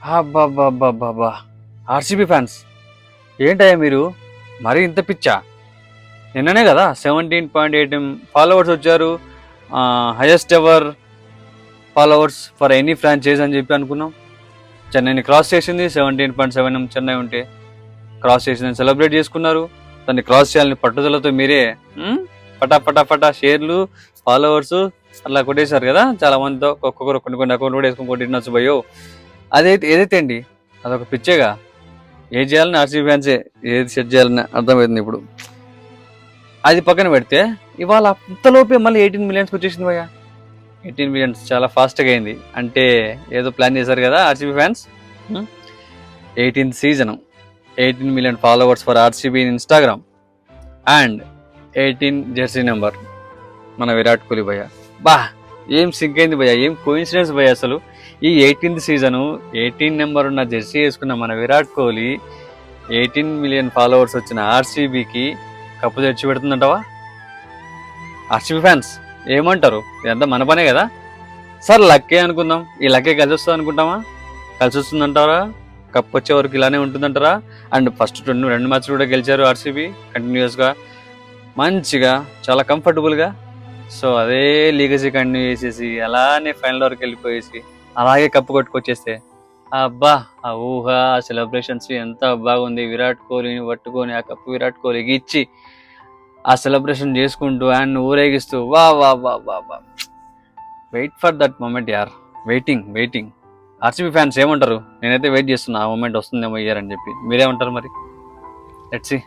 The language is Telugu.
అబ్బబ్బబ్బబ్బబ్బా! ఆర్‌సీబీ ఫ్యాన్స్ ఏంటయ్యా మీరు? మరీ ఇంత పిచ్చా? నిన్ననే కదా 17.8 ఫాలోవర్స్ వచ్చారు. Highest ever followers for any franchise అని చెప్పి అనుకున్నాం. చెన్నైని క్రాస్ చేసింది 17.7 చెన్నై ఉంటే క్రాస్ చేసిందని సెలబ్రేట్ చేసుకున్నారు. దాన్ని క్రాస్ చేయాలని పట్టుదలతో మీరే పటా పటా పటా షేర్లు ఫాలోవర్స్ అలా కొట్టేశారు కదా చాలా మందితో. ఒక్కొక్కరు కొన్ని అకౌంట్ కూడా వేసుకొని కొట్టినచ్చు భయో. ఏదైతే అండి అదొక పిచ్చేగా. ఏది చేయాలని ఆర్సీబీ ఫ్యాన్సే ఏది సెట్ చేయాలని అర్థమవుతుంది ఇప్పుడు. అది పక్కన పెడితే ఇవాళ అంతలోపే మళ్ళీ 18 మిలియన్స్కి వచ్చేసింది భయ్య. 18 మిలియన్స్ చాలా ఫాస్ట్గా అయింది. అంటే ఏదో ప్లాన్ చేశారు కదా RCB fans. 18th season 18 million followers for RCB in Instagram and 18 Jersey number మన విరాట్ కోహ్లీ భయ్య. బా ఏం సింక్ అయింది భయ్య, ఏం కోఇన్సిడెన్స్ భయ్య. అసలు ఈ 18th సీజను 18 నెంబర్ ఉన్న జెర్సీ వేసుకున్న మన విరాట్ కోహ్లీ 18 మిలియన్ ఫాలోవర్స్ వచ్చిన ఆర్సీబీకి కప్పు తెచ్చి పెడుతుందంటావా? ఆర్సీబీ ఫ్యాన్స్ ఏమంటారు? ఇదంతా మన పనే కదా సార్. లక్కే అనుకుందాం, ఈ లక్కే కలిసి వస్తుంది అనుకుంటామా? కలిసి వస్తుందంటారా? కప్ వచ్చే వరకు ఇలానే ఉంటుందంటారా? అండ్ ఫస్ట్ రెండు మ్యాచ్లు కూడా గెలిచారు ఆర్సీబీ కంటిన్యూస్గా మంచిగా చాలా కంఫర్టబుల్గా. సో అదే లీగసీ కంటిన్యూ చేసేసి అలానే ఫైనల్ వరకు వెళ్ళిపోయేసి అలాగే కప్పు కొట్టుకొచ్చేస్తే అబ్బా ఆ ఊహ ఆ సెలబ్రేషన్స్ ఎంత బాగుంది. విరాట్ కోహ్లీని పట్టుకొని ఆ కప్పు విరాట్ కోహ్లీకి ఇచ్చి ఆ సెలబ్రేషన్ చేసుకుంటూ అండ్ ఊరేగిస్తూ వా వా వా వా వా. వెయిట్ ఫర్ దట్ మూమెంట్ యార్. వెయిటింగ్. ఆర్సీబీ ఫ్యాన్స్ ఏమంటారు? నేనైతే వెయిట్ చేస్తున్నా ఆ మూమెంట్ వస్తుందేమో ఇయర్ అని చెప్పి. మీరేమంటారు మరి? Let's see.